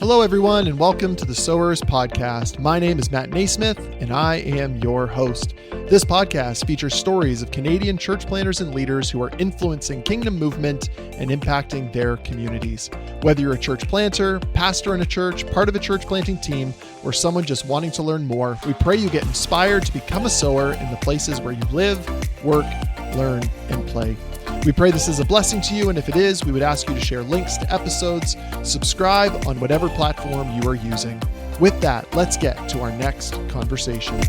Hello, everyone, and welcome to the Sowers Podcast. My name is Matt Naismith, and I am your host. This podcast features stories of Canadian church planters and leaders who are influencing kingdom movement and impacting their communities. Whether you're a church planter, pastor in a church, part of a church planting team, or someone just wanting to learn more, we pray you get inspired to become a sower in the places where you live, work, learn, and play. We pray this is a blessing to you, and if it is, we would ask you to share links to episodes, subscribe on whatever platform you are using. With that, let's get to our next conversation.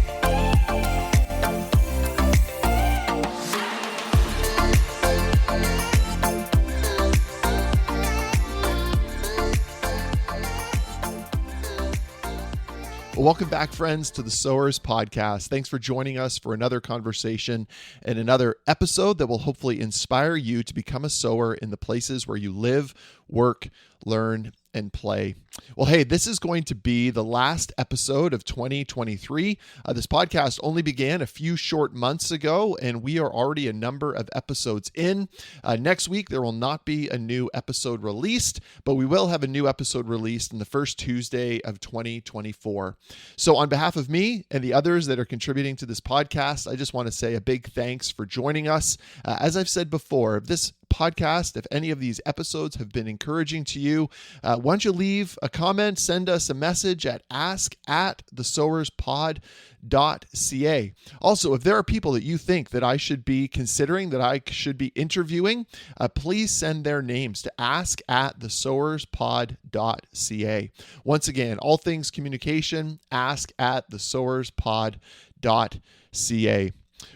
Welcome back, friends, to the Sowers Podcast. Thanks for joining us for another conversation and another episode that will hopefully inspire you to become a sower in the places where you live, work, learn, and play. Well, hey, this is going to be the last episode of 2023. This podcast only began a few short months ago, and we are already a number of episodes in. Next week, there will not be a new episode released, but we will have a new episode released in the first Tuesday of 2024. So on behalf of me and the others that are contributing to this podcast, I just want to say a big thanks for joining us. As I've said before, this podcast, if any of these episodes have been encouraging to you, why don't you leave a comment, send us a message at ask@thesowerspod.ca. Also, if there are people that you think that I should be considering, that I should be interviewing, please send their names to ask@thesowerspod.ca. Once again, all things communication, ask@thesowerspod.ca.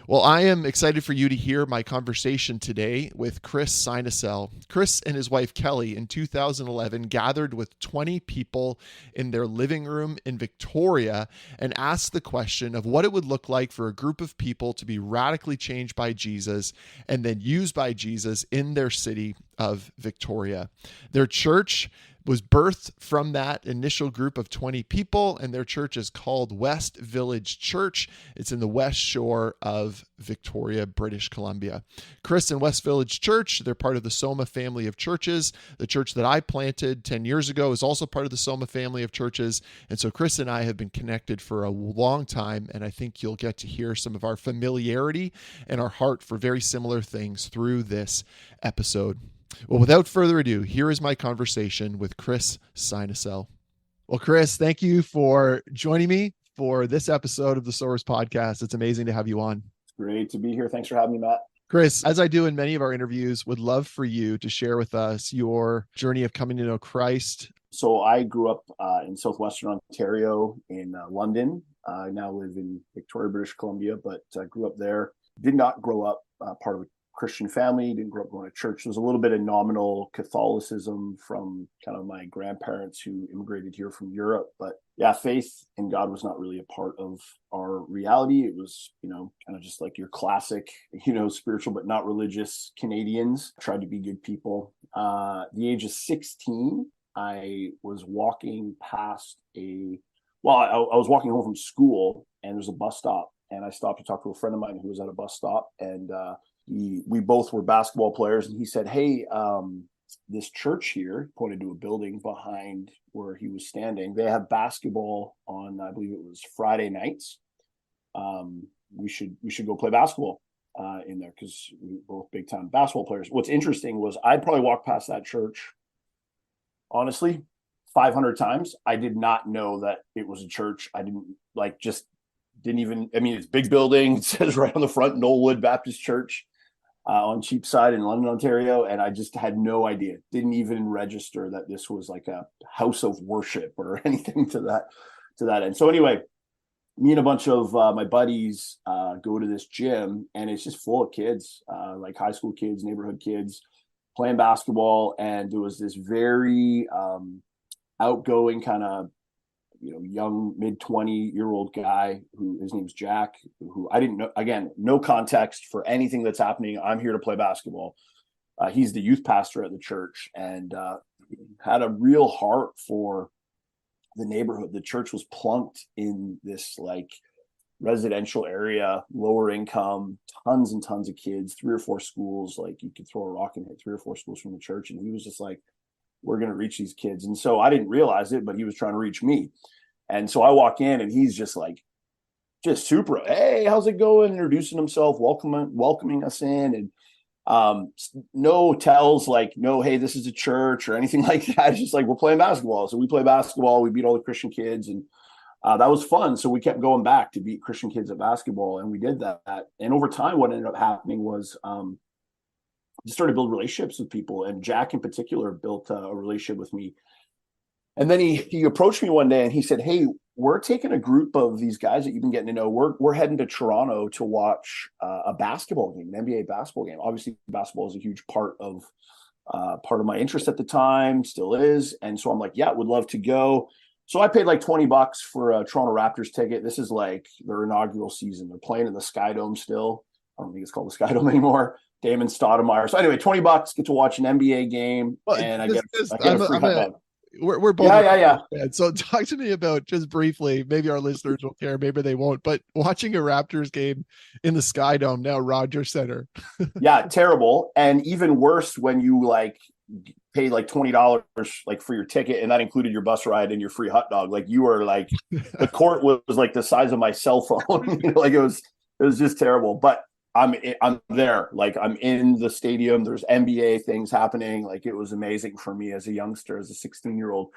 Well, I am excited for you to hear my conversation today with Chris Synesael. Chris and his wife Kellee in 2011 gathered with 20 people in their living room in Victoria and asked the question of what it would look like for a group of people to be radically changed by Jesus and then used by Jesus in their city of Victoria. Their church was birthed from that initial group of 20 people, and their church is called West Village Church. It's in the West Shore of Victoria, British Columbia. Chris and West Village Church, they're part of the Soma family of churches. The church that I planted 10 years ago is also part of the Soma family of churches. And so Chris and I have been connected for a long time, and I think you'll get to hear some of our familiarity and our heart for very similar things through this episode. Well, without further ado, here is my conversation with Chris Synesael. Well, Chris, thank you for joining me for this episode of the Sowers Podcast. It's amazing to have you on. It's great to be here. Thanks for having me, Matt. Chris, as I do in many of our interviews, would love for you to share with us your journey of coming to know Christ. So I grew up in southwestern Ontario in London. I now live in Victoria, British Columbia, but I grew up there. Did not grow up part of a Christian family, didn't grow up going to church. There was a little bit of nominal Catholicism from kind of my grandparents who immigrated here from Europe. But yeah, faith in God was not really a part of our reality. It was, kind of just like your classic, spiritual but not religious Canadians. Tried to be good people. At the age of 16, I was walking past I was walking home from school, and there's a bus stop, and I stopped to talk to a friend of mine who was at a bus stop, and we both were basketball players, and he said, "Hey, this church here," pointed to a building behind where he was standing. They have basketball on, I believe it was Friday nights. We should go play basketball in there because we were both big time basketball players. What's interesting was I'd probably walked past that church, honestly, 500 times. I did not know that it was a church. I didn't even, it's a big building. It says right on the front, Knollwood Baptist Church on Cheapside in London, Ontario. And I just had no idea, didn't even register that this was like a house of worship or anything to that end. So anyway, me and a bunch of my buddies go to this gym, and it's just full of kids, like high school kids, neighborhood kids playing basketball. And there was this very outgoing kind of, young mid-20-year-old guy who his name's Jack, who I didn't know. Again, no context for anything that's happening. I'm here to play basketball. He's the youth pastor at the church, and had a real heart for the neighborhood. The church was plunked in this like residential area, lower income, tons and tons of kids, 3 or 4 schools. Like you could throw a rock and hit 3 or 4 schools from the church. And he was just like, we're going to reach these kids. And so I didn't realize it, but he was trying to reach me. And so I walk in and he's just like, just super, hey, how's it going? Introducing himself, welcoming us in. And no tells like, no, hey, this is a church or anything like that. It's just like, we're playing basketball. So we play basketball. We beat all the Christian kids, and that was fun. So we kept going back to beat Christian kids at basketball, and we did that. And over time, what ended up happening was just started to build relationships with people, and Jack in particular built a relationship with me. And then he approached me one day and he said, hey, we're taking a group of these guys that you've been getting to know. We're heading to Toronto to watch a basketball game, an NBA basketball game. Obviously, basketball is a huge part of my interest at the time, still is. And so I'm like, yeah, would love to go. So I paid like $20 for a Toronto Raptors ticket. This is like their inaugural season. They're playing in the SkyDome still. I don't think it's called the SkyDome anymore. Damon Stoudemire. So anyway, $20, get to watch an NBA game, Well, and I get a free hot dog. We're both yeah. So talk to me about, just briefly, maybe our listeners will care, maybe they won't, but watching a Raptors game in the SkyDome, now Rogers Center. Yeah, terrible. And even worse when you like paid like $20 like for your ticket, and that included your bus ride and your free hot dog. Like you were like, the court was like the size of my cell phone. Like it was just terrible. But I'm there, like I'm in the stadium. There's NBA things happening. Like it was amazing for me as a youngster, as a 16-year-old.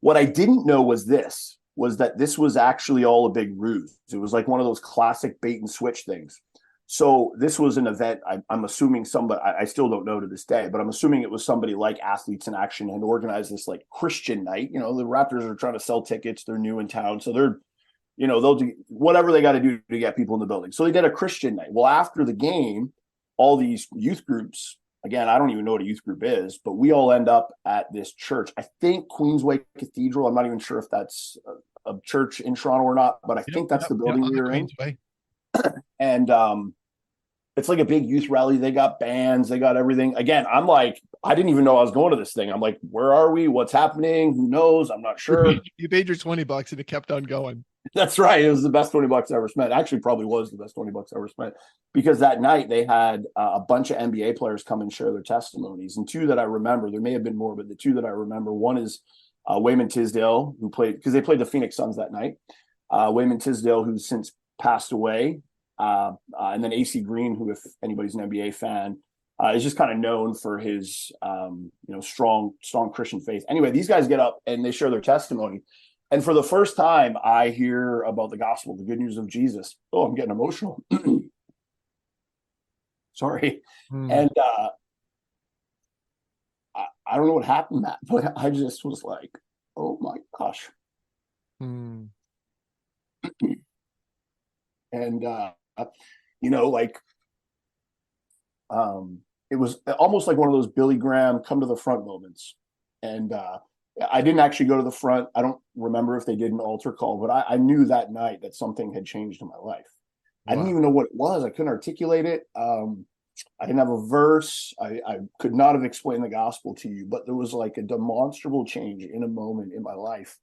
What I didn't know was that this was actually all a big ruse. It was like one of those classic bait and switch things. So this was an event. I'm assuming somebody, I still don't know to this day, but I'm assuming it was somebody like Athletes in Action and organized this like Christian night. The Raptors are trying to sell tickets. They're new in town, so they'll do whatever they got to do to get people in the building. So they did a Christian night. Well, after the game, all these youth groups, again, I don't even know what a youth group is, but we all end up at this church. I think Queensway Cathedral. I'm not even sure if that's a church in Toronto or not, but I think that's the building we were in. And it's like a big youth rally. They got bands, they got everything. Again, I'm like, I didn't even know I was going to this thing. I'm like, where are we? What's happening? Who knows? I'm not sure. You paid your $20 and it kept on going. That's right. It was the best $20 I ever spent. Actually, probably was the best $20 I ever spent, because that night they had a bunch of NBA players come and share their testimonies. And two that I remember, there may have been more, but the two that I remember, one is Wayman Tisdale, who played, because they played the Phoenix Suns that night. Wayman Tisdale, who's since passed away. And then AC Green, who, if anybody's an NBA fan, is just kind of known for his, strong Christian faith. Anyway, these guys get up and they share their testimony. And for the first time, I hear about the gospel, the good news of Jesus. Oh, I'm getting emotional. Sorry. And I don't know what happened, Matt, but I just was like, oh my gosh. And, it was almost like one of those Billy Graham come to the front moments. And I didn't actually go to the front. I don't remember if they did an altar call, but I knew that night that something had changed in my life. Wow. I didn't even know what it was. I couldn't articulate it. I didn't have a verse. I could not have explained the gospel to you, but there was like a demonstrable change in a moment in my life.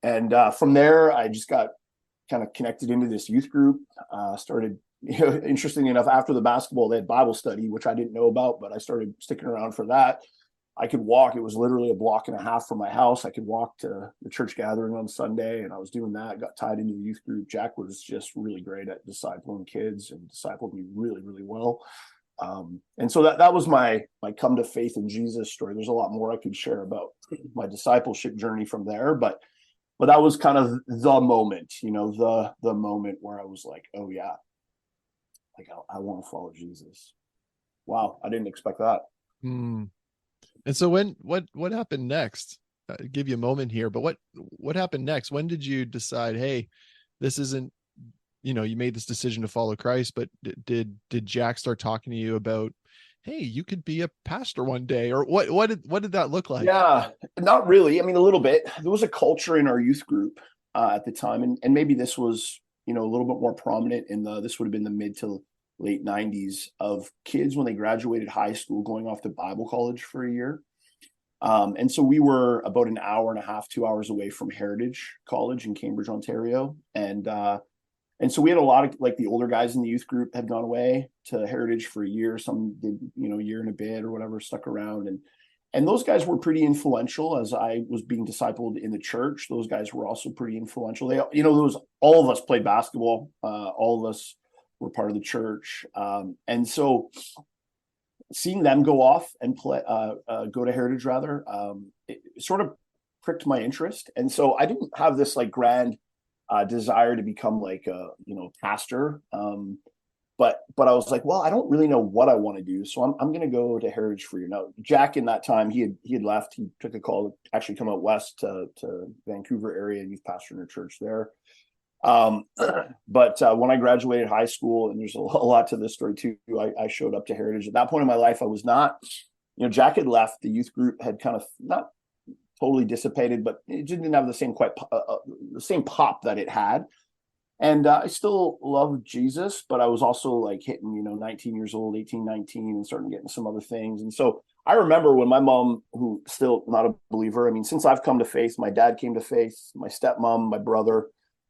And from there, I just got kind of connected into this youth group, started, interestingly enough, after the basketball, they had Bible study, which I didn't know about, but I started sticking around for that. I could walk. It was literally a block and a half from my house. I could walk to the church gathering on Sunday, and I was doing that, got tied into the youth group. Jack was just really great at discipling kids and discipled me really, really well. And so that was my come to faith in Jesus story. There's a lot more I could share about my discipleship journey from there, but that was kind of the moment, the moment where I was like, oh yeah, like I want to follow Jesus. Wow. I didn't expect that. And so what happened next? Give you a moment here, but what happened next? When did you decide, hey, this isn't, you made this decision to follow Christ, but did Jack start talking to you about, hey, you could be a pastor one day, or what did that look like? Yeah, not really. I mean, a little bit. There was a culture in our youth group at the time, and maybe this was, a little bit more prominent this would have been the mid to late 90s, of kids when they graduated high school going off to Bible college for a year. And so we were about an hour and a half, 2 hours away from Heritage College in Cambridge, Ontario. And so we had a lot of, like, the older guys in the youth group had gone away to Heritage for a year. Some did, a year and a bit or whatever, stuck around. And those guys were pretty influential as I was being discipled in the church. Those guys were also pretty influential. They, all of us played basketball. All of us were part of the church. And so seeing them go off and go to Heritage rather, it sort of pricked my interest. And so I didn't have this like grand desire to become like a, pastor. But I was like, well, I don't really know what I want to do, so I'm going to go to Heritage for you. Now, Jack, in that time, he had left. He took a call to actually come out west to Vancouver area, youth pastor in a church there. But when I graduated high school, and there's a lot to this story too, I showed up to Heritage. At that point in my life, I was not, Jack had left. The youth group had kind of not totally dissipated, but it didn't have the same pop that it had. And I still loved Jesus, but I was also like hitting, 19 years old, 18, 19, and starting getting some other things. And so I remember when my mom, who still not a believer, I mean, since I've come to faith, my dad came to faith, my stepmom, my brother,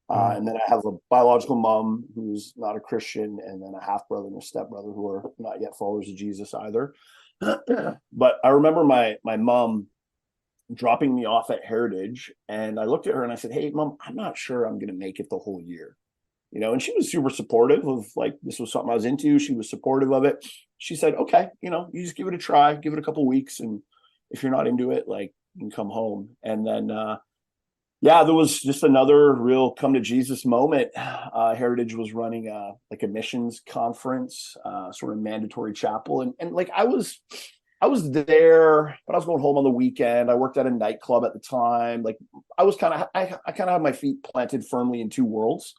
and then I have a biological mom who's not a Christian, and then a half brother and a stepbrother who are not yet followers of Jesus either. But I remember my mom dropping me off at Heritage, and I looked at her and I said, "Hey, Mom, I'm not sure I'm going to make it the whole year." And she was super supportive of, like, this was something I was into. She was supportive of it. She said, "Okay, you just give it a try, give it a couple of weeks. And if you're not into it, like, you can come home." And then, there was just another real come to Jesus moment. Heritage was running like a missions conference, sort of mandatory chapel. And like, I was there, but I was going home on the weekend. I worked at a nightclub at the time. Like, I kind of had my feet planted firmly in two worlds.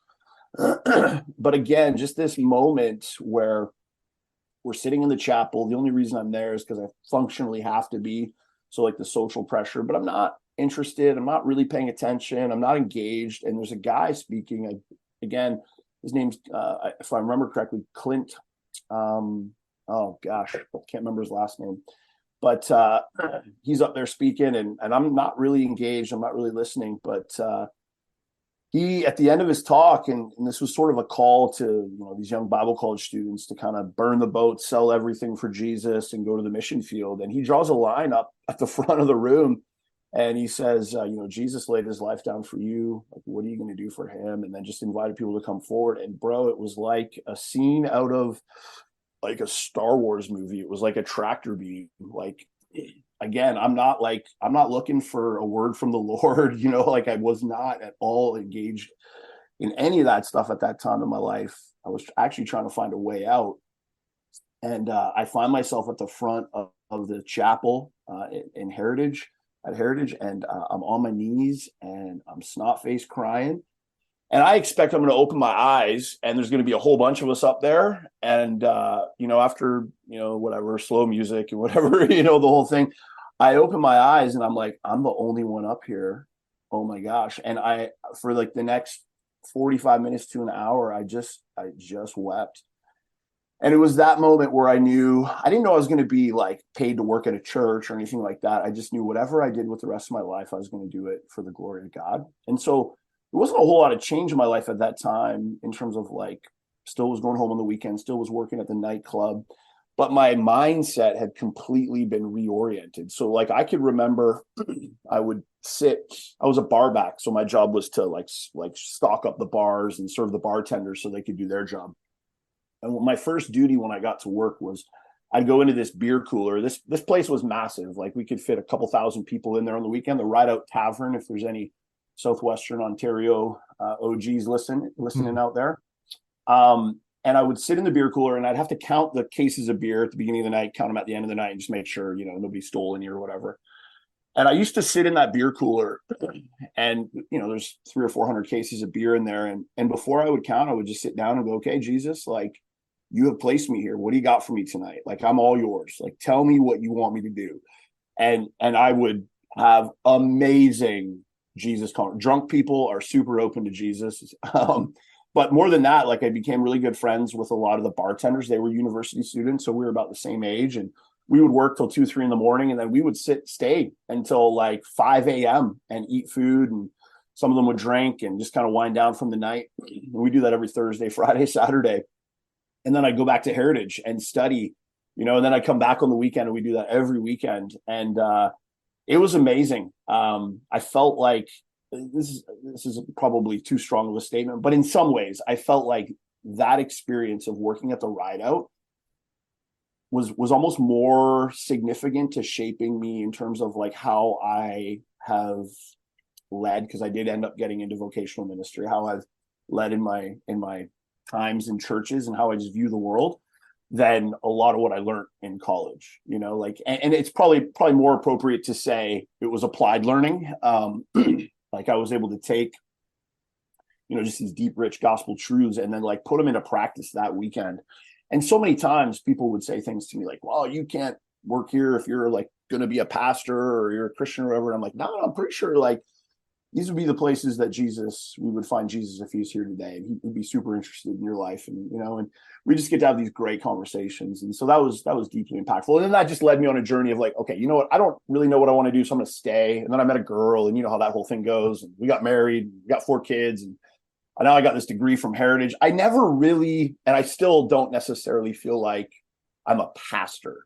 But again, just this moment where we're sitting in the chapel. The only reason I'm there is because I functionally have to be. So like the social pressure, but I'm not interested. I'm not really paying attention. I'm not engaged. And there's a guy speaking. Again, his name's, if I remember correctly, Clint. Oh gosh, I can't remember his last name. But he's up there speaking, and I'm not really engaged. I'm not really listening. But he, at the end of his talk, and this was sort of a call to these young Bible college students to kind of burn the boat, sell everything for Jesus, and go to the mission field. And he draws a line up at the front of the room, and he says, Jesus laid his life down for you. Like, what are you going to do for him? And then just invited people to come forward. And bro, it was like a scene out of like a Star Wars movie. It was like a tractor beam. Like, again, I'm not looking for a word from the Lord, like I was not at all engaged in any of that stuff at that time in my life. I was actually trying to find a way out. And I find myself at the front of the chapel at Heritage, and I'm on my knees and I'm snot-faced crying. And I expect I'm going to open my eyes and there's going to be a whole bunch of us up there. And, after, whatever, slow music and whatever, the whole thing, I open my eyes and I'm like, I'm the only one up here. Oh my gosh. And for like the next 45 minutes to an hour, I just wept. And it was that moment where I didn't know I was going to be like paid to work at a church or anything like that. I just knew whatever I did with the rest of my life, I was going to do it for the glory of God. And so there wasn't a whole lot of change in my life at that time in terms of like, still was going home on the weekend, still was working at the nightclub, but my mindset had completely been reoriented. So like, I could remember I was a bar back. So my job was to like stock up the bars and serve the bartenders so they could do their job. And my first duty when I got to work was I'd go into this beer cooler. This place was massive. Like, we could fit a couple thousand people in there on the weekend. The Ride Out Tavern, if there's any Southwestern Ontario OGs listening out there. And I would sit in the beer cooler and I'd have to count the cases of beer at the beginning of the night, count them at the end of the night, and just make sure, nobody stole any or whatever. And I used to sit in that beer cooler and, there's 300 or 400 cases of beer in there. And before I would count, I would just sit down and go, "Okay, Jesus, like, you have placed me here. What do you got for me tonight? Like, I'm all yours. Like, tell me what you want me to do." And I would have amazing Jesus conversation. Drunk people are super open to Jesus. But more than that, like, I became really good friends with a lot of the bartenders. They were university students, so we were about the same age, and we would work till 2, 3 in the morning, and then we would stay until like 5 a.m. and eat food, and some of them would drink and just kind of wind down from the night. And we do that every Thursday, Friday, Saturday. And then I'd go back to Heritage and study and then I come back on the weekend, and we do that every weekend. And it was amazing. I felt like this is probably too strong of a statement, but in some ways I felt like that experience of working at the Rideout was almost more significant to shaping me in terms of like how I have led, because I did end up getting into vocational ministry, how I've led in my times in churches and how I just view the world, than a lot of what I learned in college, like, and it's probably more appropriate to say it was applied learning. Like I was able to take, just these deep, rich gospel truths and then like put them into practice that weekend. And so many times people would say things to me like, well, you can't work here if you're like going to be a pastor or you're a Christian or whatever. And I'm like, no, I'm pretty sure like these would be the places that we would find Jesus if he's here today, and he would be super interested in your life. And, and we just get to have these great conversations. And so that was deeply impactful. And then that just led me on a journey of like, okay, you know what? I don't really know what I want to do, so I'm going to stay. And then I met a girl, and you know how that whole thing goes. And we got married, we got 4 kids, and now I got this degree from Heritage. I never really, and I still don't necessarily feel like I'm a pastor.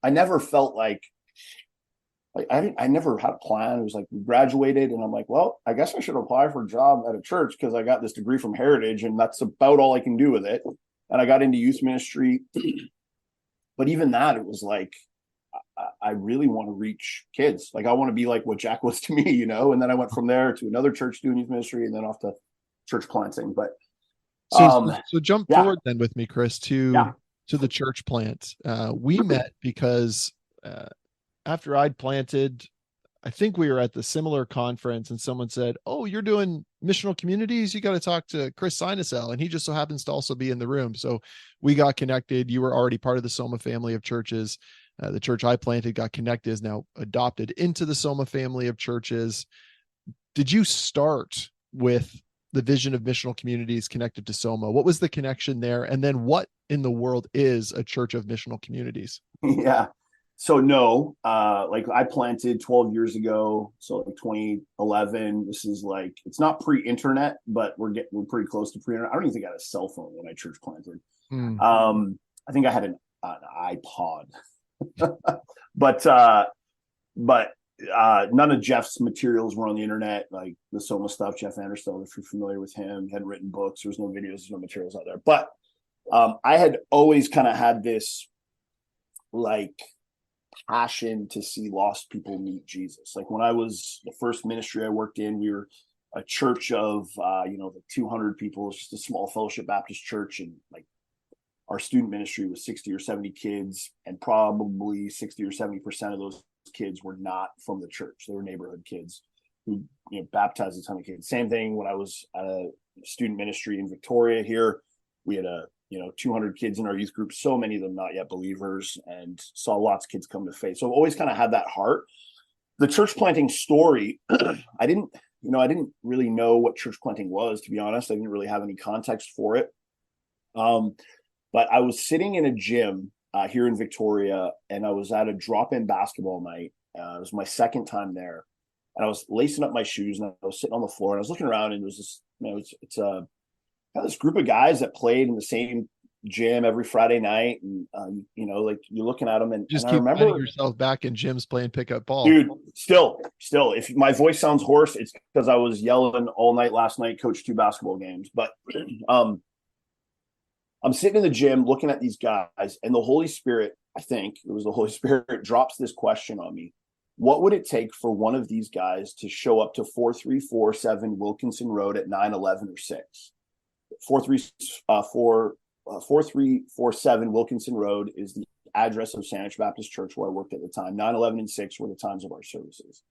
I never felt like I never had a plan. It was like we graduated, and I'm like, well, I guess I should apply for a job at a church because I got this degree from Heritage, and that's about all I can do with it. And I got into youth ministry, but even that, it was like I really want to reach kids. Like I want to be like what Jack was to me, And then I went from there to another church doing youth ministry, and then off to church planting. But so jump forward then with me, Chris, to the church plant. We met because after I'd planted, I think we were at the similar conference, and someone said, oh, you're doing missional communities, you got to talk to Chris Synesael, and he just so happens to also be in the room. So we got connected. You were already part of the Soma family of churches. The church I planted got connected, is now adopted into the Soma family of churches. Did you start with the vision of missional communities connected to Soma? What was the connection there? And then what in the world is a church of missional communities? Yeah. So no, like I planted 12 years ago. So like 2011, this is like, it's not pre-internet, but we're pretty close to pre-internet. I don't even think I had a cell phone when I church planted. I think I had an iPod, but none of Jeff's materials were on the internet, like the Soma stuff. Jeff Anderson, if you're familiar with him, he hadn't written books. There was no videos, there's no materials out there. But I had always kind of had this like passion to see lost people meet Jesus. Like when I was the first ministry I worked in, we were a church of like 200 people. It's just a small fellowship Baptist church, and like our student ministry was 60 or 70 kids, and probably 60 or 70% of those kids were not from the church. They were neighborhood kids who baptized a ton of kids. Same thing when I was at a student ministry in Victoria here. We had 200 kids in our youth group, so many of them not yet believers, and saw lots of kids come to faith. So I've always kind of had that heart. The church planting story, I didn't really know what church planting was, to be honest. I didn't really have any context for it. But I was sitting in a gym here in Victoria, and I was at a drop-in basketball night. It was my second time there, and I was lacing up my shoes, and I was sitting on the floor, and I was looking around, and it was this, this group of guys that played in the same gym every Friday night, and like you're looking at them, and just and keep I remember yourself back in gyms playing pickup ball, dude. Still, if my voice sounds hoarse, it's because I was yelling all night last night, coached 2 basketball games. But I'm sitting in the gym looking at these guys, and the Holy Spirit, I think it was the Holy Spirit, drops this question on me. What would it take for one of these guys to show up to 4347 Wilkinson Road at 911 or 6? 4347 Wilkinson Road is the address of Saanich Baptist Church where I worked at the time. 911 and 6 were the times of our services.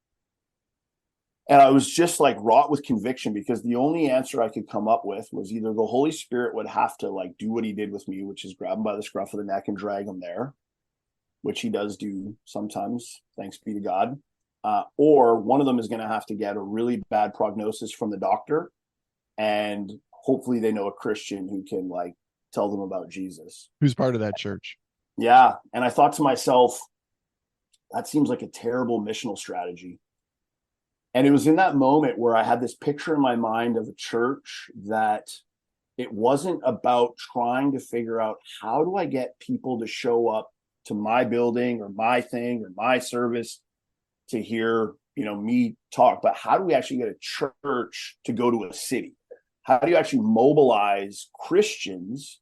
And I was just like wrought with conviction, because the only answer I could come up with was either the Holy Spirit would have to like do what he did with me, which is grab him by the scruff of the neck and drag him there, which he does do sometimes, thanks be to God. Or one of them is going to have to get a really bad prognosis from the doctor, and hopefully they know a Christian who can like tell them about Jesus. Who's part of that church? Yeah. And I thought to myself, that seems like a terrible missional strategy. And it was in that moment where I had this picture in my mind of a church that it wasn't about trying to figure out how do I get people to show up to my building or my thing or my service to hear, me talk, but how do we actually get a church to go to a city? How do you actually mobilize Christians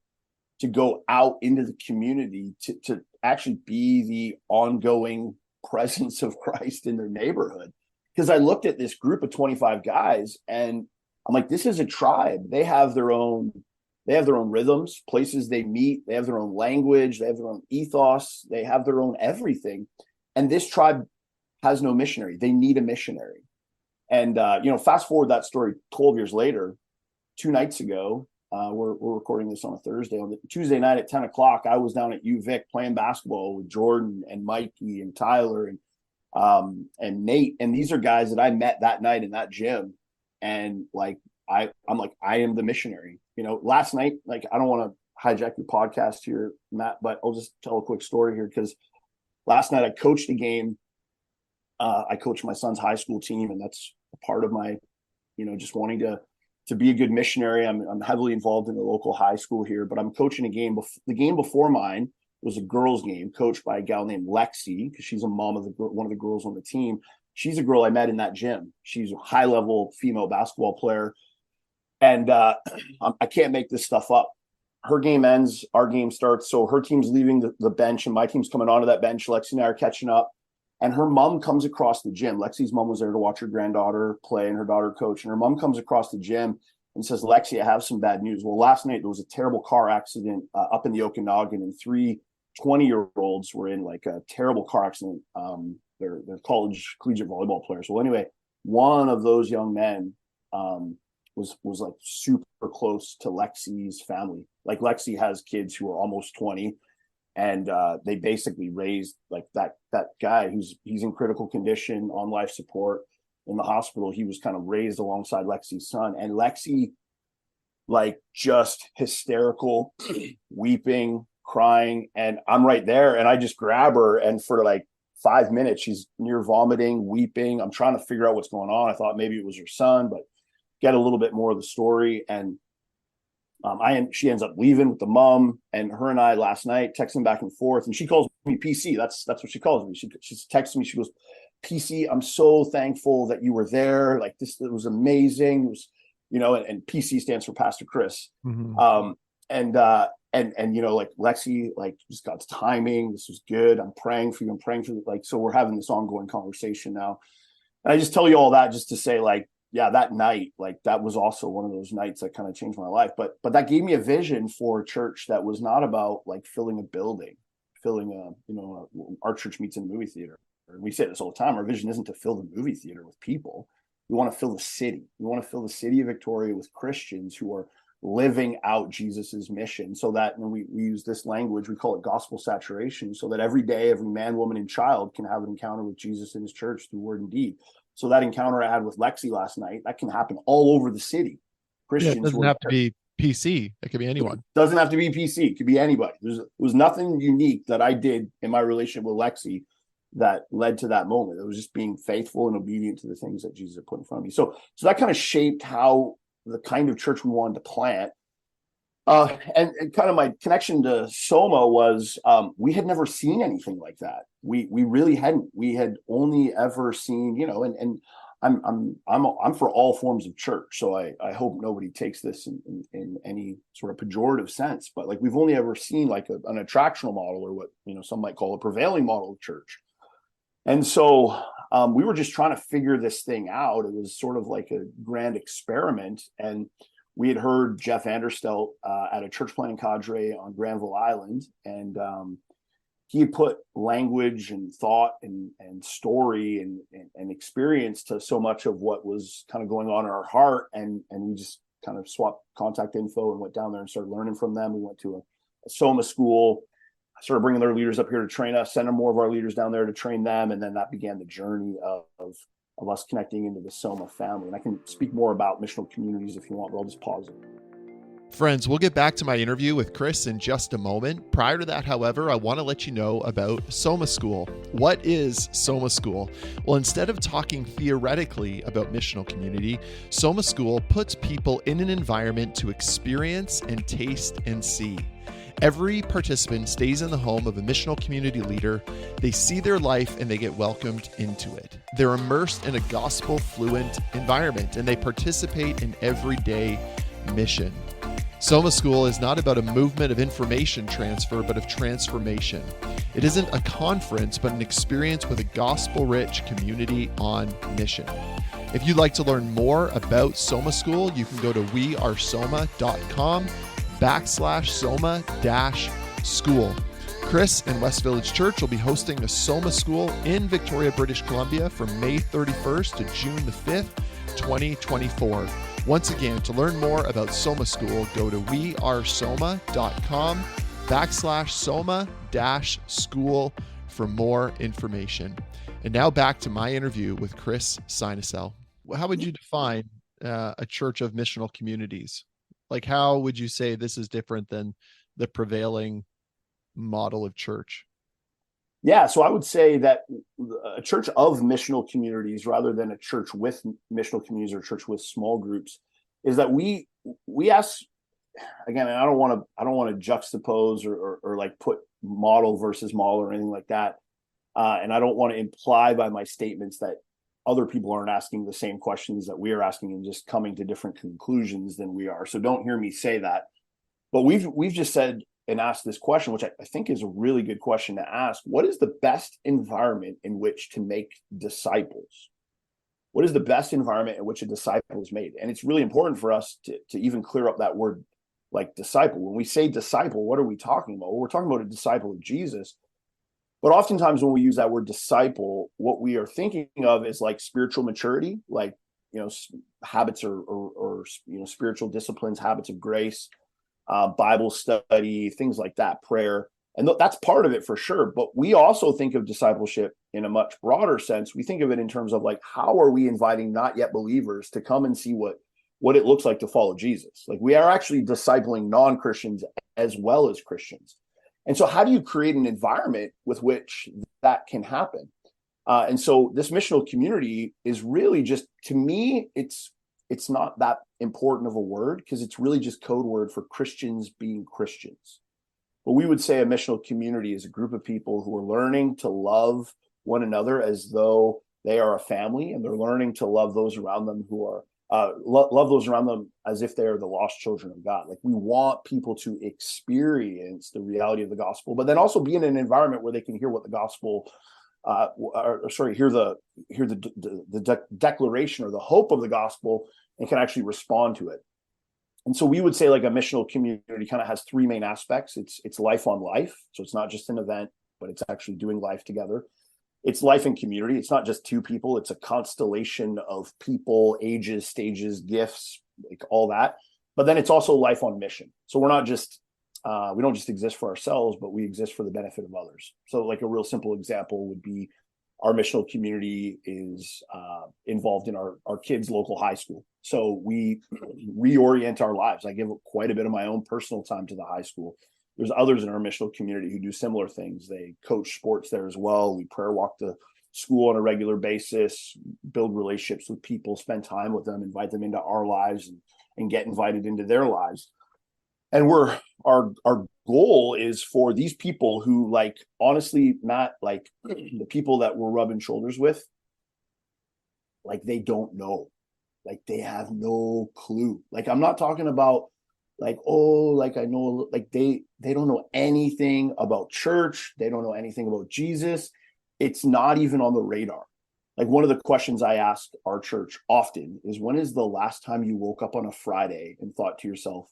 to go out into the community to actually be the ongoing presence of Christ in their neighborhood? Because I looked at this group of 25 guys and I'm like, this is a tribe. They have their own rhythms, places they meet, they have their own language, they have their own ethos, they have their own everything. And this tribe has no missionary. They need a missionary. And fast forward that story 12 years later, 2 nights ago, we're recording this on a Thursday. On the Tuesday night at 10 o'clock, I was down at UVic playing basketball with Jordan and Mikey and Tyler and Nate. And these are guys that I met that night in that gym. And I'm like, I am the missionary. Last night, I don't want to hijack your podcast here, Matt, but I'll just tell a quick story here, because last night I coached a game. I coached my son's high school team, and that's a part of my, just wanting to be a good missionary. I'm heavily involved in the local high school here, but I'm coaching a game. The game before mine was a girls' game coached by a gal named Lexi, because she's a mom of one of the girls on the team. She's a girl I met in that gym. She's a high-level female basketball player. And I can't make this stuff up. Her game ends, our game starts. So her team's leaving the bench and my team's coming onto that bench. Lexi and I are catching up. And her mom comes across the gym. Lexi's mom was there to watch her granddaughter play and her daughter coach. And her mom comes across the gym and says, Lexi, I have some bad news. Well, last night there was a terrible car accident up in the Okanagan, and 3 20-year-olds were in a terrible car accident. They're collegiate volleyball players. Well, anyway, one of those young men was super close to Lexi's family. Lexi has kids who are almost 20. And they basically raised that guy he's in critical condition on life support in the hospital. He was kind of raised alongside Lexi's son, and Lexi, just hysterical, weeping, crying. And I'm right there, and I just grab her, and for 5 minutes, she's near vomiting, weeping. I'm trying to figure out what's going on. I thought maybe it was her son, but get a little bit more of the story. And she ends up leaving with the mom, and her and I last night texting back and forth, and she calls me PC. That's what she calls me. She's texting me. She goes, PC, I'm so thankful that you were there. It was amazing. It was, and PC stands for Pastor Chris. Mm-hmm. And Lexi, just God's timing. This was good. I'm praying for you. I'm praying for you. So we're having this ongoing conversation now. And I just tell you all that just to say, yeah, that night, that was also one of those nights that kind of changed my life. But that gave me a vision for a church that was not about filling a building, our church meets in a movie theater. And we say this all the time. Our vision isn't to fill the movie theater with people. We want to fill the city. We want to fill the city of Victoria with Christians who are living out Jesus's mission, so that when we use this language, we call it gospel saturation, so that every day, every man, woman, and child can have an encounter with Jesus in his church through word and deed. So that encounter I had with Lexi last night, that can happen all over the city. Christians, it doesn't have to be PC. It could be anyone. It doesn't have to be PC. It could be anybody. There was nothing unique that I did in my relationship with Lexi that led to that moment. It was just being faithful and obedient to the things that Jesus had put in front of me. So that kind of shaped how the kind of church we wanted to plant. And kind of my connection to Soma was we had never seen anything like that. We really hadn't. We had only ever seen, and I'm for all forms of church. So I hope nobody takes this in any sort of pejorative sense. But we've only ever seen an attractional model, or what some might call a prevailing model of church. And so we were just trying to figure this thing out. It was sort of like a grand experiment, and we had heard Jeff Anderstelt at a church planting cadre on Granville Island, and he had put language and thought and story and experience to so much of what was kind of going on in our heart, and we just kind of swapped contact info and went down there and started learning from them. We went to a Soma school, started bringing their leaders up here to train us, sending more of our leaders down there to train them, and then that began the journey of us connecting into the Soma family. And I can speak more about missional communities if you want, but I'll just pause it. Friends, we'll get back to my interview with Chris in just a moment. Prior to that, however, I want to let you know about Soma School. What is Soma School? Well, instead of talking theoretically about missional community, Soma School puts people in an environment to experience and taste and see. Every participant stays in the home of a missional community leader. They see their life and they get welcomed into it. They're immersed in a gospel-fluent environment and they participate in everyday mission. Soma School is not about a movement of information transfer, but of transformation. It isn't a conference, but an experience with a gospel-rich community on mission. If you'd like to learn more about Soma School, you can go to wearesoma.com/soma-school. Chris and West Village Church will be hosting a Soma School in Victoria, British Columbia from May 31st to June the 5th, 2024. Once again, to learn more about Soma School, go to wearesoma.com/soma-school for more information. And now back to my interview with Chris Synesael. How would you define a church of missional communities? Like, how would you say this is different than the prevailing model of church? Yeah, so I would say that a church of missional communities, rather than a church with missional communities or a church with small groups, is that we ask, again, and I don't want to juxtapose or like put model versus model or anything like that, and I don't want to imply by my statements that other people aren't asking the same questions that we are asking and just coming to different conclusions than we are. So don't hear me say that. But we've just said and asked this question, which I think is a really good question to ask. What is the best environment in which to make disciples? What is the best environment in which a disciple is made? And it's really important for us to even clear up that word, like disciple. When we say disciple, what are we talking about? Well, we're talking about a disciple of Jesus. But oftentimes when we use that word disciple, what we are thinking of is like spiritual maturity, like, habits or spiritual disciplines, habits of grace, Bible study, things like that, prayer. And that's part of it for sure. But we also think of discipleship in a much broader sense. We think of it in terms of like, how are we inviting not yet believers to come and see what it looks like to follow Jesus? Like, we are actually discipling non-Christians as well as Christians. And so how do you create an environment with which that can happen? And so this missional community is really just, to me, it's not that important of a word, because it's really just code word for Christians being Christians. But we would say a missional community is a group of people who are learning to love one another as though they are a family, and they're learning to love those around them who are love those around them as if they are the lost children of God. Like, we want people to experience the reality of the gospel, but then also be in an environment where they can hear what the gospel, hear the declaration or the hope of the gospel, and can actually respond to it. And so we would say, like, a missional community kind of has three main aspects. It's life on life. So it's not just an event, but it's actually doing life together. It's life in community. It's not just two people. It's a constellation of people, ages, stages, gifts, like all that. But then it's also life on mission. So we're not just, we don't just exist for ourselves, but we exist for the benefit of others. So like a real simple example would be our missional community is involved in our kids' local high school. So we reorient our lives. I give quite a bit of my own personal time to the high school. There's others in our missional community who do similar things. They coach sports there as well. We prayer walk to school on a regular basis, build relationships with people, spend time with them, invite them into our lives, and get invited into their lives. And our goal is for these people who, like, honestly, Matt, like the people that we're rubbing shoulders with, like, they don't know, like, they have no clue. Like, I'm not talking about like, oh, like, I know, like, they don't know anything about church. They don't know anything about Jesus. It's not even on the radar. Like, one of the questions I ask our church often is, when is the last time you woke up on a Friday and thought to yourself,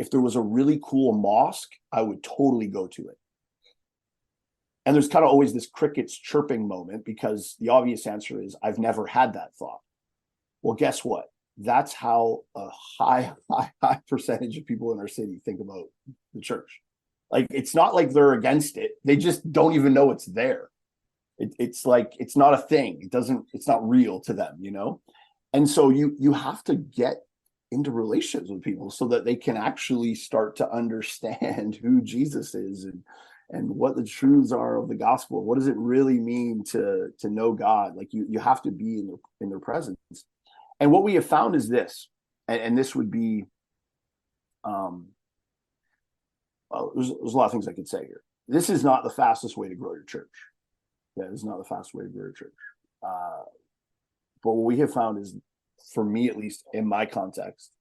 if there was a really cool mosque, I would totally go to it? And there's kind of always this crickets chirping moment, because the obvious answer is, I've never had that thought. Well, guess what? That's how a high percentage of people in our city think about the church. Like, it's not like they're against it. They just don't even know it's there. It's like, it's not a thing. It's not real to them, And so you have to get into relationships with people so that they can actually start to understand who Jesus is and what the truths are of the gospel. What does it really mean to know God? Like, you have to be in their presence. And what we have found is this, and this would be there's a lot of things I could say here. This is not the fastest way to grow your church. Yeah, this is not the fastest way to grow your church. But what we have found is, for me at least, in my context,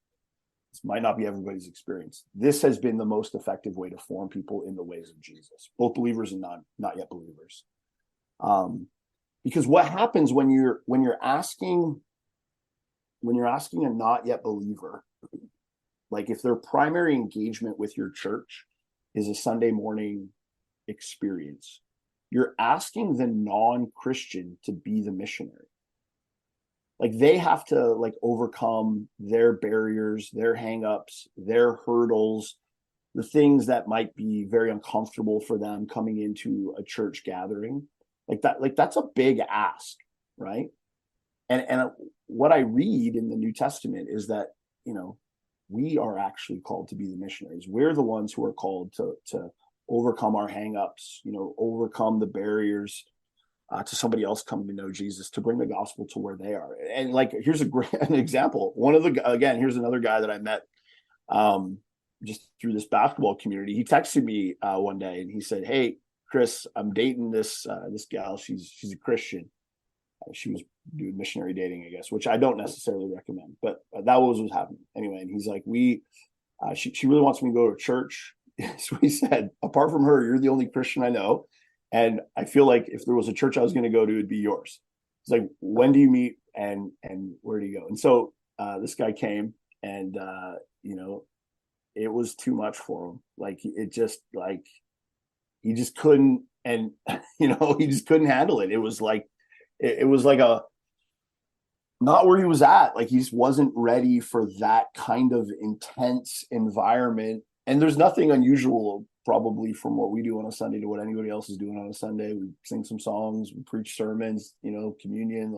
this might not be everybody's experience, this has been the most effective way to form people in the ways of Jesus, both believers and not yet believers. Because what happens when you're asking a not yet believer, like if their primary engagement with your church is a Sunday morning experience, you're asking the non-Christian to be the missionary. Like they have to like overcome their barriers, their hangups, their hurdles, the things that might be very uncomfortable for them coming into a church gathering. Like that's a big ask, right? And what I read in the New Testament is that, we are actually called to be the missionaries. We're the ones who are called to overcome our hangups, overcome the barriers to somebody else coming to know Jesus, to bring the gospel to where they are. And like, here's an example. Here's another guy that I met just through this basketball community. He texted me one day and he said, "Hey, Chris, I'm dating this gal. She's a Christian. She was doing missionary dating, I guess, which I don't necessarily recommend, but that was what was happening anyway." And he's like, she really wants me to go to church." So he said, "Apart from her, you're the only Christian I know. And I feel like if there was a church I was going to go to, it'd be yours." It's like, "When do you meet and where do you go?" And so this guy came and, it was too much for him. Like he just couldn't, and, he just couldn't handle it. It was like a, not where he was at. Like he just wasn't ready for that kind of intense environment. And there's nothing unusual probably from what we do on a Sunday to what anybody else is doing on a Sunday. We sing some songs, we preach sermons, communion.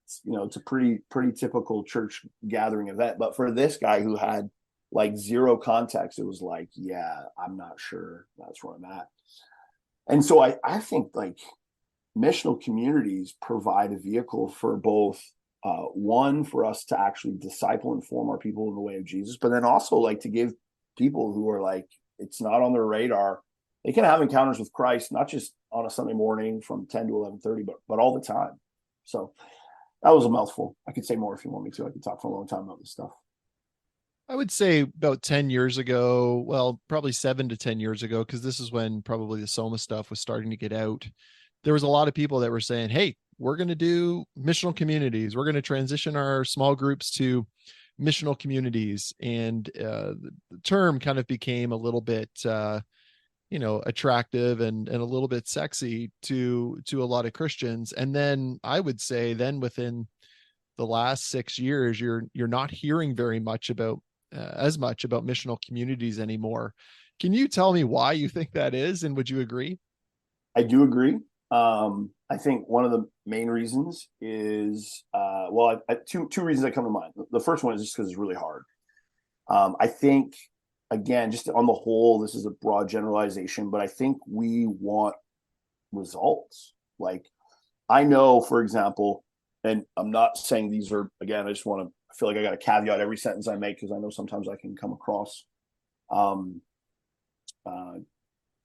It's a pretty typical church gathering event. But for this guy who had like zero context, it was like, yeah, I'm not sure that's where I'm at. And so I think like missional communities provide a vehicle for both, one, for us to actually disciple and form our people in the way of Jesus, but then also like to give people who are like, it's not on their radar, they can have encounters with Christ, not just on a Sunday morning from 10 to 11:30, but all the time. So that was a mouthful. I could say more if you want me to. I could talk for a long time about this stuff. I would say about 10 years ago, well, probably 7 to 10 years ago, because this is when probably the Soma stuff was starting to get out. There was a lot of people that were saying, "Hey, we're going to do missional communities. We're going to transition our small groups to missional communities." And the term kind of became a little bit, attractive and a little bit sexy to a lot of Christians. And then I would say then within the last 6 years, you're not hearing very much about as much about missional communities anymore. Can you tell me why you think that is? And would you agree? I do agree. I think one of the main reasons is, two reasons that come to mind. The first one is just because it's really hard. I think, again, just on the whole, this is a broad generalization, but I think we want results. Like, I know, for example, and I'm not saying these are, again, I feel like I got to caveat every sentence I make because I know sometimes I can come across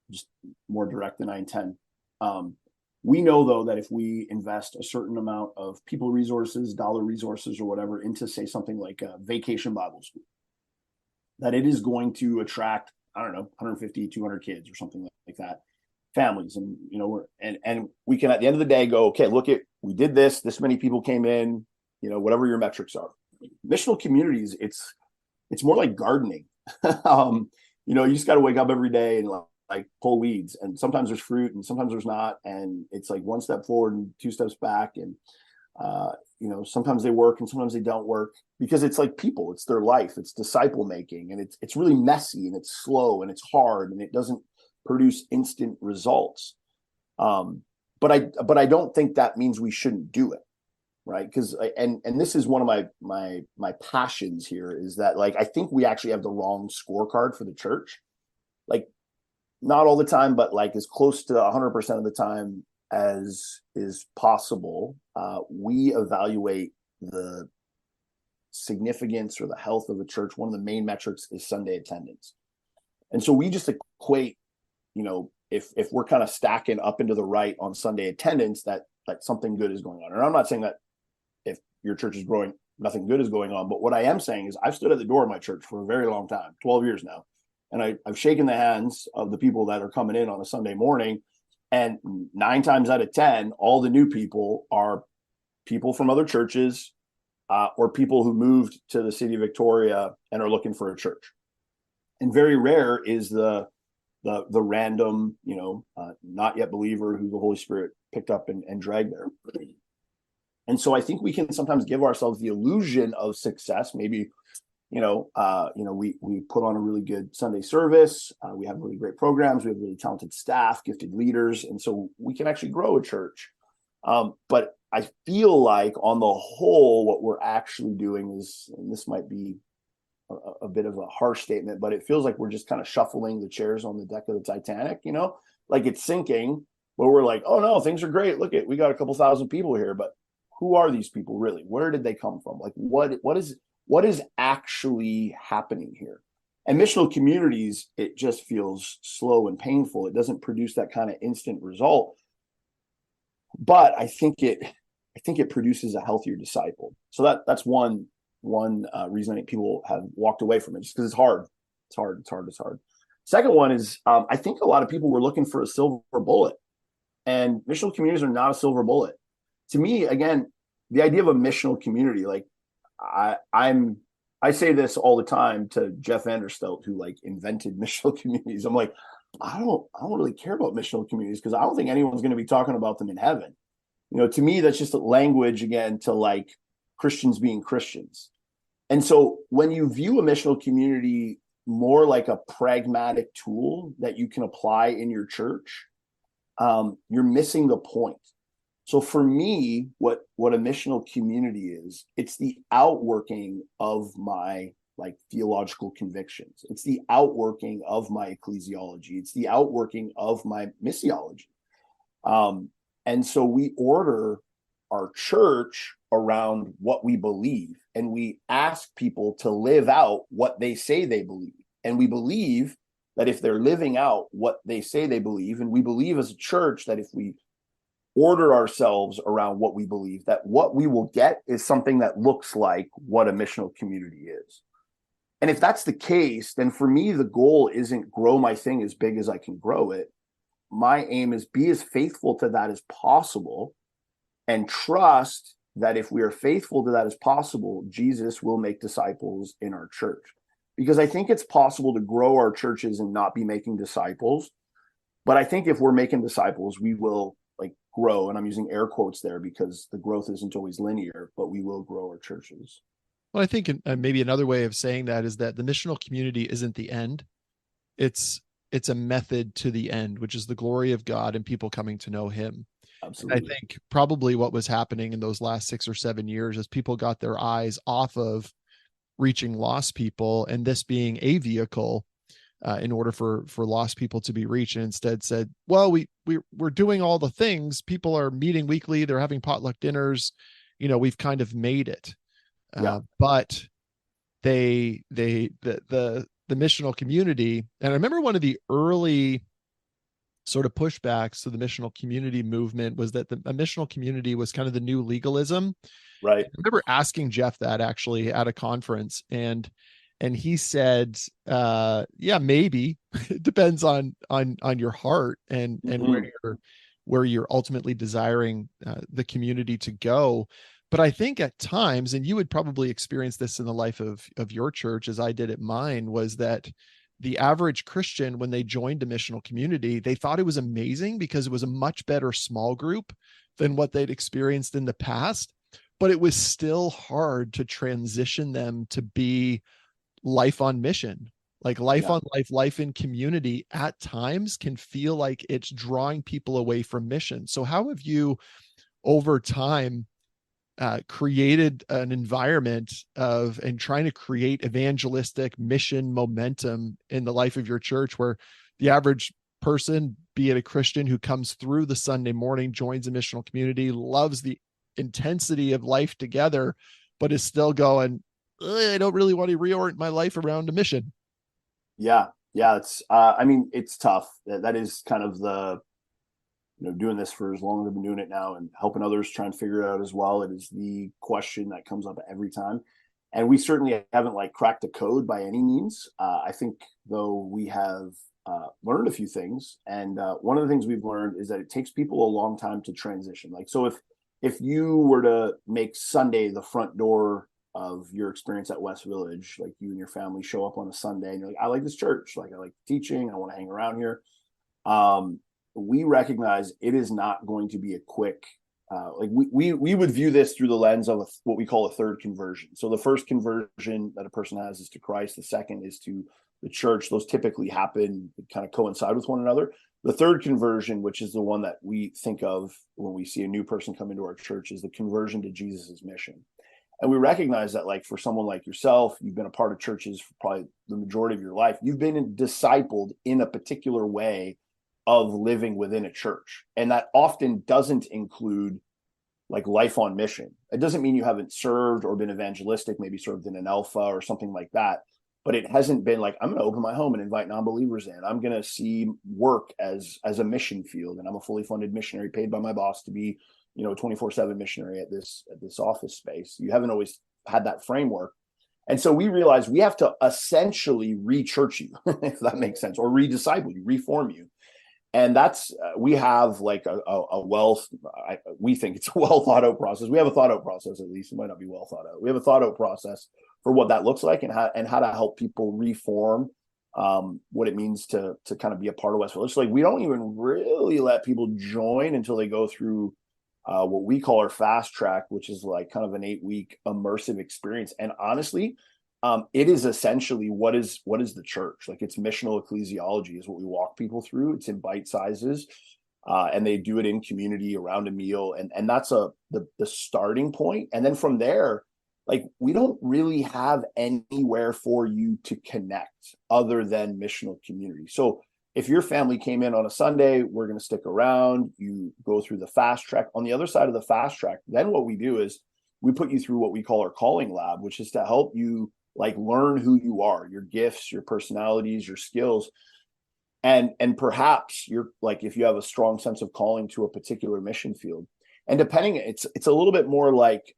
just more direct than I intend. We know, though, that if we invest a certain amount of people resources, dollar resources, or whatever into, say, something like a vacation Bible school, that it is going to attract, I don't know, 150, 200 kids or something like that, families. And, and we can, at the end of the day, go, okay, look we did this many people came in, whatever your metrics are. Missional communities, it's more like gardening. You just got to wake up every day and like pull weeds, and sometimes there's fruit and sometimes there's not, and it's like one step forward and two steps back, and sometimes they work and sometimes they don't work, because it's like people, it's their life, it's disciple making, and it's really messy and it's slow and it's hard and it doesn't produce instant results. But I don't think that means we shouldn't do it, right? Because and this is one of my passions here, is that like I think we actually have the wrong scorecard for the church. Like, not all the time, but like as close to 100% of the time as is possible, we evaluate the significance or the health of the church. One of the main metrics is Sunday attendance. And so we just equate, if we're kind of stacking up into the right on Sunday attendance, that something good is going on. And I'm not saying that if your church is growing, nothing good is going on. But what I am saying is I've stood at the door of my church for a very long time, 12 years now. And I've shaken the hands of the people that are coming in on a Sunday morning. And 9 times out of 10, all the new people are people from other churches or people who moved to the city of Victoria and are looking for a church. And very rare is the random, not yet believer who the Holy Spirit picked up and dragged there. And so I think we can sometimes give ourselves the illusion of success. Maybe, we put on a really good Sunday service. We have really great programs. We have really talented staff, gifted leaders. And so we can actually grow a church. But I feel like on the whole, what we're actually doing is, and this might be a bit of a harsh statement, but it feels like we're just kind of shuffling the chairs on the deck of the Titanic, like it's sinking, but we're like, oh no, things are great. Look we got a couple thousand people here, but who are these people really? Where did they come from? Like what is actually happening here? And missional communities, it just feels slow and painful. It doesn't produce that kind of instant result. But I think it produces a healthier disciple. So that's one reason I think people have walked away from it, just because it's hard. It's hard. Second one is I think a lot of people were looking for a silver bullet, and missional communities are not a silver bullet. To me, again, the idea of a missional community, like I say this all the time to Jeff Vanderstelt, who like invented missional communities. I'm like, I don't really care about missional communities because I don't think anyone's going to be talking about them in heaven. To me, that's just a language again to like Christians being Christians. And so when you view a missional community more like a pragmatic tool that you can apply in your church, you're missing the point. So for me, what a missional community is, it's the outworking of my like theological convictions. It's the outworking of my ecclesiology. It's the outworking of my missiology. And so we order our church around what we believe, and we ask people to live out what they say they believe. And we believe that if they're living out what they say they believe, and we believe as a church that if we order ourselves around what we believe, that what we will get is something that looks like what a missional community is. And if that's the case, then for me, the goal isn't grow my thing as big as I can grow it. My aim is be as faithful to that as possible, and trust that if we are faithful to that as possible, Jesus will make disciples in our church. Because I think it's possible to grow our churches and not be making disciples. But I think if we're making disciples, we will like grow. And I'm using air quotes there because the growth isn't always linear, but we will grow our churches. Well, I think maybe another way of saying that is that the missional community isn't the end. It's a method to the end, which is the glory of God and people coming to know him. Absolutely. I think probably what was happening in those last 6 or 7 years is people got their eyes off of reaching lost people and this being a vehicle in order for lost people to be reached, and instead said, well, we're doing all the things. People are meeting weekly. They're having potluck dinners. We've kind of made it. But the missional community, and I remember one of the early sort of pushbacks to the missional community movement was that a missional community was kind of the new legalism. Right. I remember asking Jeff that actually at a conference, and he said, yeah, maybe it depends on your heart and where you're ultimately desiring the community to go. But I think at times, and you would probably experience this in the life of your church as I did at mine, was that the average Christian, when they joined a missional community, they thought it was amazing because it was a much better small group than what they'd experienced in the past. But it was still hard to transition them to be life on mission. Like life on life, life in community at times can feel like it's drawing people away from mission. So how have you over time created an environment and trying to create evangelistic mission momentum in the life of your church where the average person, be it a Christian who comes through the Sunday morning, joins a missional community, loves the intensity of life together, but is still going, I don't really want to reorient my life around a mission? Yeah. Yeah, I mean, it's tough. That is kind of doing this for as long as I've been doing it now and helping others try and figure it out as well. It is the question that comes up every time. And we certainly haven't like cracked the code by any means. I think though we have learned a few things. And one of the things we've learned is that it takes people a long time to transition. Like, so if you were to make Sunday the front door of your experience at West Village, like you and your family show up on a Sunday and you're like, I like this church, like I like teaching, I want to hang around here. We recognize it is not going to be a quick, like we would view this through the lens of what we call a third conversion. So the first conversion that a person has is to Christ. The second is to the church. Those typically happen, kind of coincide with one another. The third conversion, which is the one that we think of when we see a new person come into our church, is the conversion to Jesus's mission. And we recognize that, like, for someone like yourself, you've been a part of churches for probably the majority of your life. You've been discipled in a particular way of living within a church. And that often doesn't include like life on mission. It doesn't mean you haven't served or been evangelistic, maybe served in an alpha or something like that. But it hasn't been like, I'm going to open my home and invite non-believers in. I'm going to see work as a mission field. And I'm a fully funded missionary paid by my boss to be, 24/7 missionary at this office space. You haven't always had that framework. And so we realize we have to essentially re-church you, if that makes sense, or re-disciple you, reform you. And that's, we have like we think it's a well thought out process. We have a thought out process, at least. It might not be well thought out. We have a thought out process for what that looks like and how to help people reform what it means to kind of be a part of West Village. So like, we don't even really let people join until they go through what we call our fast track, which is like kind of an 8-week immersive experience. And honestly, it is essentially what is the church. Like, it's missional ecclesiology is what we walk people through. It's in bite sizes, and they do it in community around a meal, and that's the starting point. And then from there, like, we don't really have anywhere for you to connect other than missional community. So if your family came in on a Sunday, we're going to stick around. You go through the fast track. On the other side of the fast track, then what we do is we put you through what we call our calling lab, which is to help you like learn who you are, your gifts, your personalities, your skills. And perhaps you're like, if you have a strong sense of calling to a particular mission field, and depending, it's a little bit more like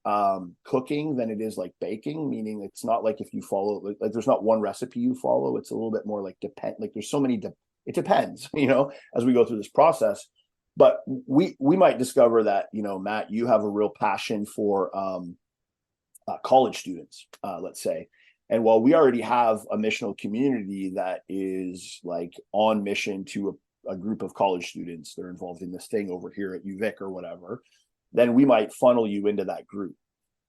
cooking than it is like baking, meaning it's not like if you follow, like there's not one recipe you follow. It's a little bit more like like there's so many, it depends, as we go through this process. But we might discover that, Matt, you have a real passion for college students, let's say. And while we already have a missional community that is like on mission to a group of college students, they're involved in this thing over here at UVic or whatever, then we might funnel you into that group.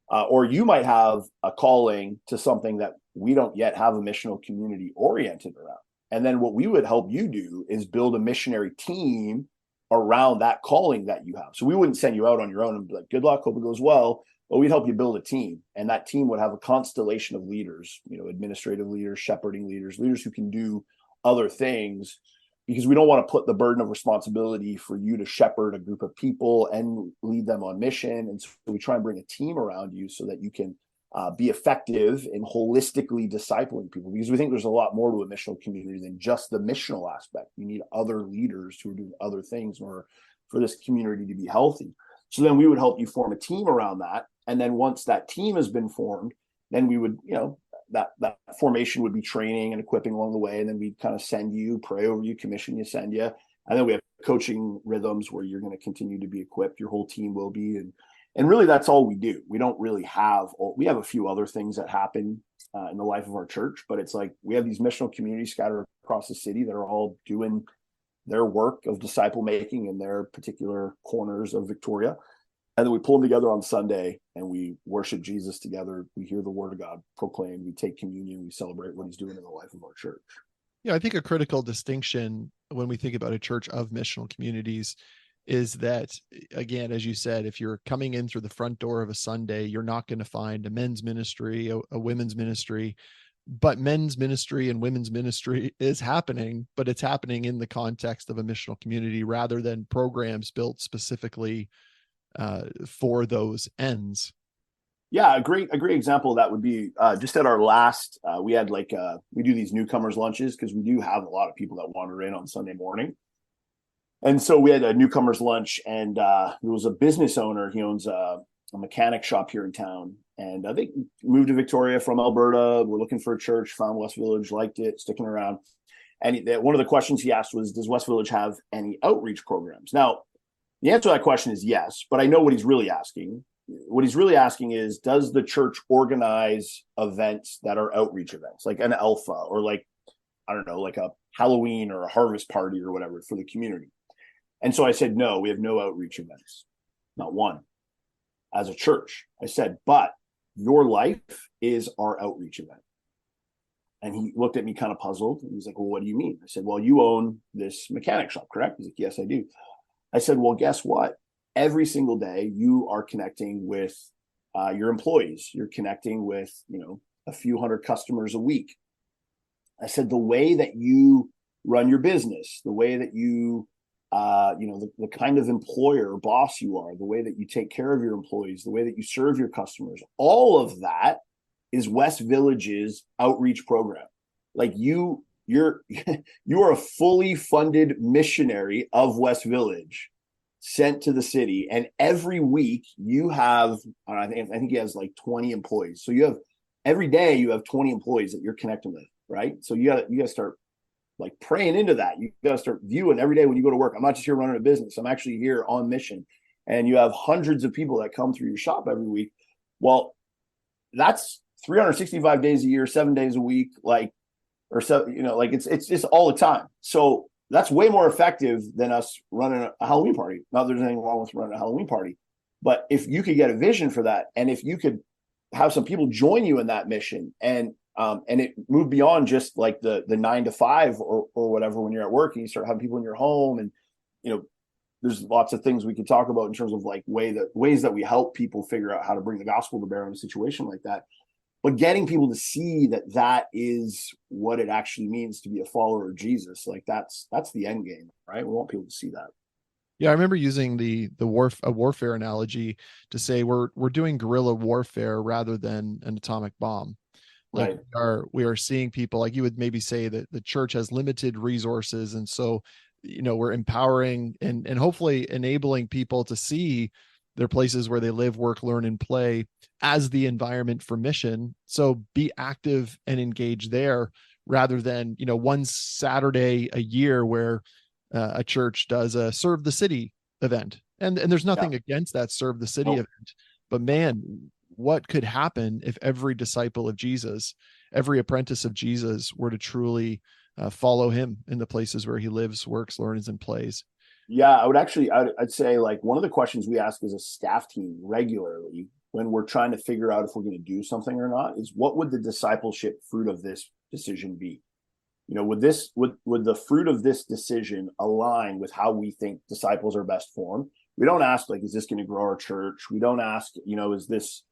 Or you might have a calling to something that we don't yet have a missional community oriented around. And then what we would help you do is build a missionary team around that calling that you have. So we wouldn't send you out on your own and be like, good luck, hope it goes well. But we'd help you build a team. And that team would have a constellation of leaders, administrative leaders, shepherding leaders who can do other things, because we don't want to put the burden of responsibility for you to shepherd a group of people and lead them on mission. And so we try and bring a team around you so that you can be effective in holistically discipling people, because we think there's a lot more to a missional community than just the missional aspect. You need other leaders who are doing other things in order for this community to be healthy. So then we would help you form a team around that. And then once that team has been formed, then we would, that formation would be training and equipping along the way. And then we'd kind of send you, pray over you, commission you, send you. And then we have coaching rhythms where you're going to continue to be equipped. Your whole team will be. And really, that's all we do. We don't really we have a few other things that happen in the life of our church, but it's like we have these missional communities scattered across the city that are all doing their work of disciple making in their particular corners of Victoria. And then we pull them together on Sunday and we worship Jesus together. We hear the word of God proclaimed. We take communion. We celebrate what he's doing in the life of our church. Yeah, I think a critical distinction when we think about a church of missional communities is that, again, as you said, if you're coming in through the front door of a Sunday, you're not going to find a men's ministry, a women's ministry, but men's ministry and women's ministry is happening, but it's happening in the context of a missional community rather than programs built specifically for those ends. Yeah, a great example of that would be just at our last. We had we do these newcomers lunches because we do have a lot of people that wander in on Sunday morning, and so we had a newcomers lunch, and there was a business owner. He owns a mechanic shop here in town, and they moved to Victoria from Alberta. We're looking for a church, found West Village, liked it, sticking around. And one of the questions he asked was, "Does West Village have any outreach programs?" Now, the answer to that question is yes, but I know what he's really asking. What he's really asking is, does the church organize events that are outreach events, like an Alpha or I don't know, like a Halloween or a harvest party or whatever for the community? And so I said, no, we have no outreach events, not one, as a church. I said, but your life is our outreach event. And he looked at me kind of puzzled. And he's like, well, what do you mean? I said, well, you own this mechanic shop, correct? He's like, yes, I do. I said, well, guess what? Every single day you are connecting with your employees. You're connecting with, a few hundred customers a week. I said, the way that you run your business, the way that you, the kind of employer boss you are, the way that you take care of your employees, the way that you serve your customers, all of that is West Village's outreach program. Like you're you are a fully funded missionary of West Village sent to the city, and every week you have I think he has like 20 employees. So you have every day you have 20 employees that you're connecting with, right? So you got to start like praying into that. You got to start viewing every day when you go to work, I'm not just here running a business, I'm actually here on mission. And you have hundreds of people that come through your shop every week. Well, that's 365 days a year, 7 days a week, it's just all the time. So that's way more effective than us running a Halloween party. Not that there's anything wrong with running a Halloween party, but if you could get a vision for that, and if you could have some people join you in that mission, and it moved beyond just like the 9 to 5 or whatever when you're at work, and you start having people in your home, and there's lots of things we could talk about in terms of like ways that we help people figure out how to bring the gospel to bear in a situation like that. But getting people to see that is what it actually means to be a follower of Jesus, like that's the end game, right? We want people to see that. Yeah, I remember using a warfare analogy to say we're doing guerrilla warfare rather than an atomic bomb. Like right. we are seeing people, like you would maybe say that the church has limited resources, and so we're empowering and hopefully enabling people to see their places where they live, work, learn, and play as the environment for mission. So be active and engage there rather than, one Saturday a year where a church does a serve the city event. And there's nothing against that serve the city event, but man, what could happen if every disciple of Jesus, every apprentice of Jesus were to truly follow him in the places where he lives, works, learns, and plays? Yeah, I'd say like one of the questions we ask as a staff team regularly when we're trying to figure out if we're going to do something or not is, what would the discipleship fruit of this decision be? Would the fruit of this decision align with how we think disciples are best formed? We don't ask like, is this going to grow our church? We don't ask, is this,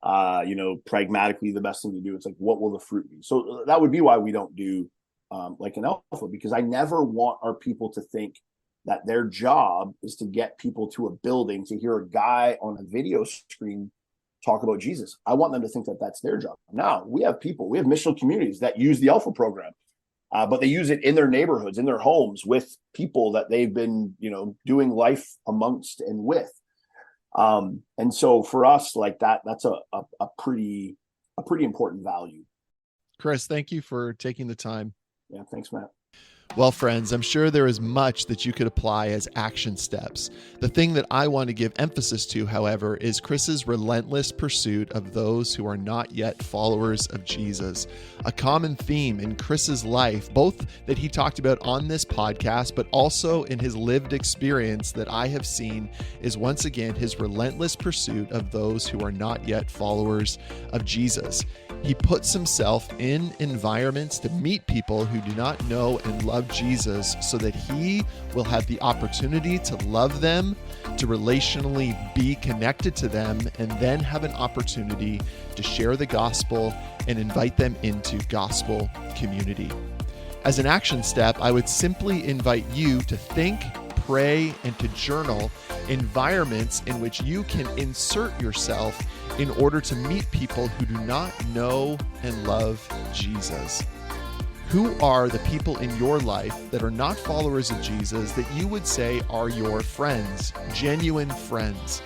pragmatically the best thing to do? It's like, what will the fruit be? So that would be why we don't do like an Alpha, because I never want our people to think that their job is to get people to a building to hear a guy on a video screen talk about Jesus. I want them to think that that's their job. Now, we have missional communities that use the Alpha program, but they use it in their neighborhoods, in their homes, with people that they've been, doing life amongst and with. And so for us, like that's a pretty important value. Chris, thank you for taking the time. Yeah, thanks, Matt. Well, friends, I'm sure there is much that you could apply as action steps. The thing that I want to give emphasis to, however, is Chris's relentless pursuit of those who are not yet followers of Jesus. A common theme in Chris's life, both that he talked about on this podcast, but also in his lived experience that I have seen, is once again his relentless pursuit of those who are not yet followers of Jesus. He puts himself in environments to meet people who do not know and love Jesus so that he will have the opportunity to love them, to relationally be connected to them, and then have an opportunity to share the gospel and invite them into gospel community. As an action step, I would simply invite you to think, pray, and to journal, environments in which you can insert yourself in order to meet people who do not know and love Jesus. Who are the people in your life that are not followers of Jesus that you would say are your friends, genuine friends?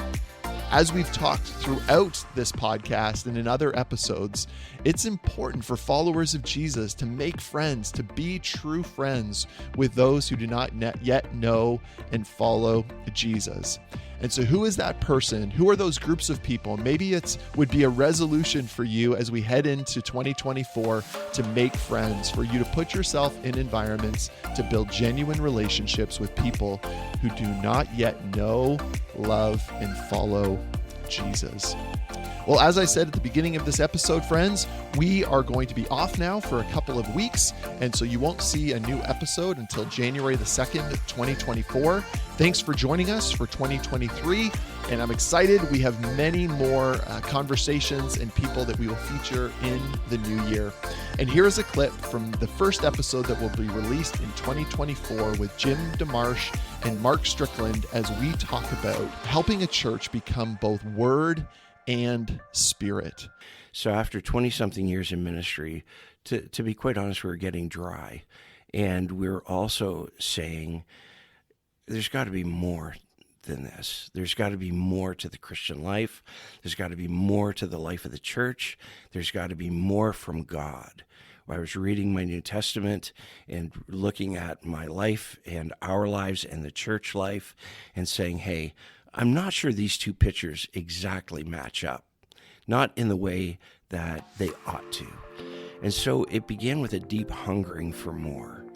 As we've talked throughout this podcast and in other episodes, it's important for followers of Jesus to make friends, to be true friends with those who do not yet know and follow Jesus. And so who is that person? Who are those groups of people? Maybe it would be a resolution for you as we head into 2024 to make friends, for you to put yourself in environments to build genuine relationships with people who do not yet know, love, and follow Jesus. Well, as I said at the beginning of this episode, friends, we are going to be off now for a couple of weeks, and so you won't see a new episode until January the 2nd, 2024. Thanks for joining us for 2023, and I'm excited. We have many more conversations and people that we will feature in the new year. And here is a clip from the first episode that will be released in 2024 with Jim DeMarsh and Mark Strickland as we talk about helping a church become both Word and Spirit. So after 20-something years in ministry, to be quite honest, we were getting dry. And we're also saying there's got to be more than this. There's got to be more to the Christian life. There's got to be more to the life of the church. There's got to be more from God. I was reading my New Testament and looking at my life and our lives and the church life and saying, hey, I'm not sure these two pictures exactly match up, not in the way that they ought to. And so it began with a deep hungering for more.